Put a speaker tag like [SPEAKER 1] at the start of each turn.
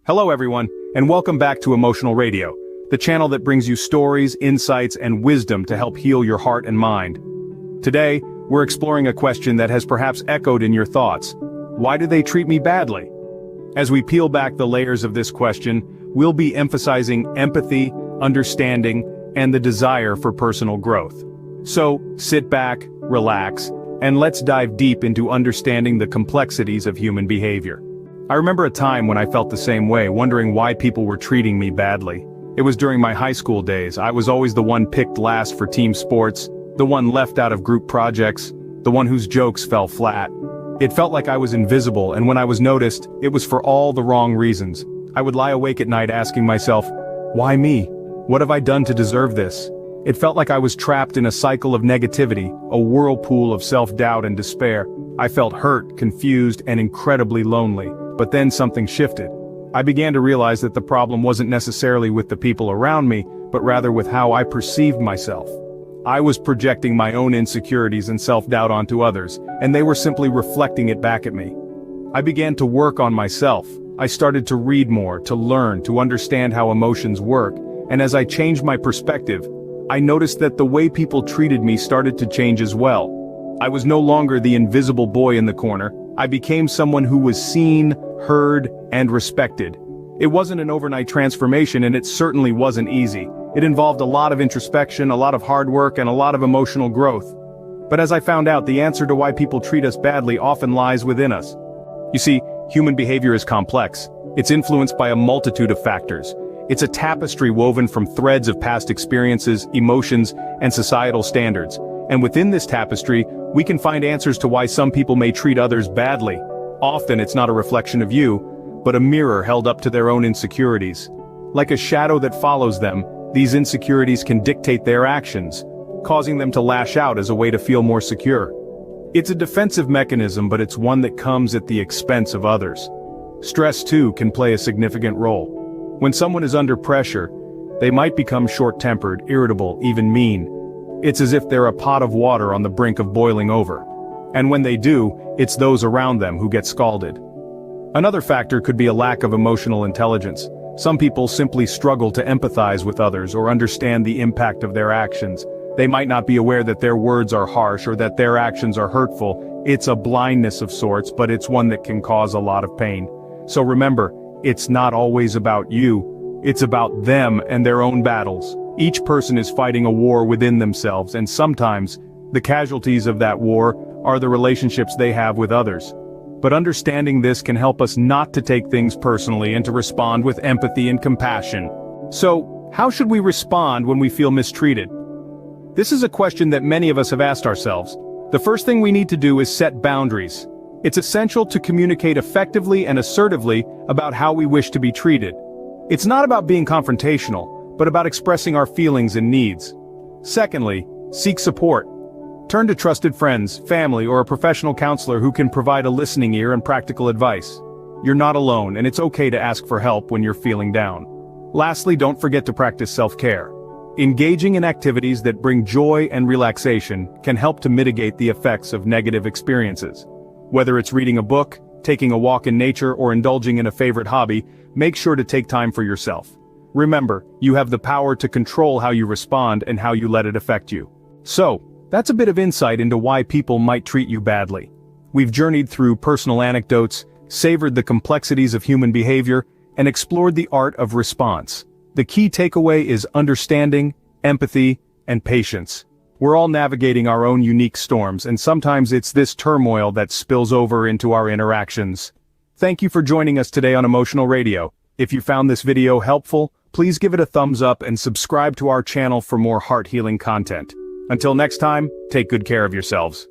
[SPEAKER 1] Hello everyone, and welcome back to Emotional Radio, the channel that brings you stories, insights, and wisdom to help heal your heart and mind. Today, we're exploring a question that has perhaps echoed in your thoughts. Why do they treat me badly? As we peel back the layers of this question, we'll be emphasizing empathy, understanding, and the desire for personal growth. So, sit back, relax, and let's dive deep into understanding the complexities of human behavior. I remember a time when I felt the same way, wondering why people were treating me badly. It was during my high school days. I was always the one picked last for team sports, the one left out of group projects, the one whose jokes fell flat. It felt like I was invisible, and when I was noticed, it was for all the wrong reasons. I would lie awake at night asking myself, why me? What have I done to deserve this? It felt like I was trapped in a cycle of negativity, a whirlpool of self-doubt and despair. I felt hurt, confused, and incredibly lonely. But then something shifted. I began to realize that the problem wasn't necessarily with the people around me, but rather with how I perceived myself. I was projecting my own insecurities and self-doubt onto others, and they were simply reflecting it back at me. I began to work on myself. I started to read more, to learn, to understand how emotions work, and as I changed my perspective, I noticed that the way people treated me started to change as well. I was no longer the invisible boy in the corner. I became someone who was seen, heard, and respected. It wasn't an overnight transformation, and it certainly wasn't easy. It involved a lot of introspection, a lot of hard work, and a lot of emotional growth. But as I found out, the answer to why people treat us badly often lies within us. You see, human behavior is complex. It's influenced by a multitude of factors. It's a tapestry woven from threads of past experiences, emotions, and societal standards. And within this tapestry, we can find answers to why some people may treat others badly. Often it's not a reflection of you, but a mirror held up to their own insecurities. Like a shadow that follows them, these insecurities can dictate their actions, causing them to lash out as a way to feel more secure. It's a defensive mechanism, but it's one that comes at the expense of others. Stress, too, can play a significant role. When someone is under pressure, they might become short-tempered, irritable, even mean. It's as if they're a pot of water on the brink of boiling over. And when they do, it's those around them who get scalded. Another factor could be a lack of emotional intelligence. Some people simply struggle to empathize with others or understand the impact of their actions. They might not be aware that their words are harsh or that their actions are hurtful. It's a blindness of sorts, but it's one that can cause a lot of pain. So remember, it's not always about you. It's about them and their own battles. Each person is fighting a war within themselves, and sometimes, the casualties of that war are the relationships they have with others. But understanding this can help us not to take things personally and to respond with empathy and compassion. So, how should we respond when we feel mistreated? This is a question that many of us have asked ourselves. The first thing we need to do is set boundaries. It's essential to communicate effectively and assertively about how we wish to be treated. It's not about being confrontational, but about expressing our feelings and needs. Secondly, seek support. Turn to trusted friends, family, or a professional counselor who can provide a listening ear and practical advice. You're not alone, and it's okay to ask for help when you're feeling down. Lastly, don't forget to practice self-care. Engaging in activities that bring joy and relaxation can help to mitigate the effects of negative experiences. Whether it's reading a book, taking a walk in nature, or indulging in a favorite hobby, make sure to take time for yourself. Remember, you have the power to control how you respond and how you let it affect you. So, that's a bit of insight into why people might treat you badly. We've journeyed through personal anecdotes, savored the complexities of human behavior, and explored the art of response. The key takeaway is understanding, empathy, and patience. We're all navigating our own unique storms, and sometimes it's this turmoil that spills over into our interactions. Thank you for joining us today on Emotional Radio. If you found this video helpful, please give it a thumbs up and subscribe to our channel for more heart-healing content. Until next time, take good care of yourselves.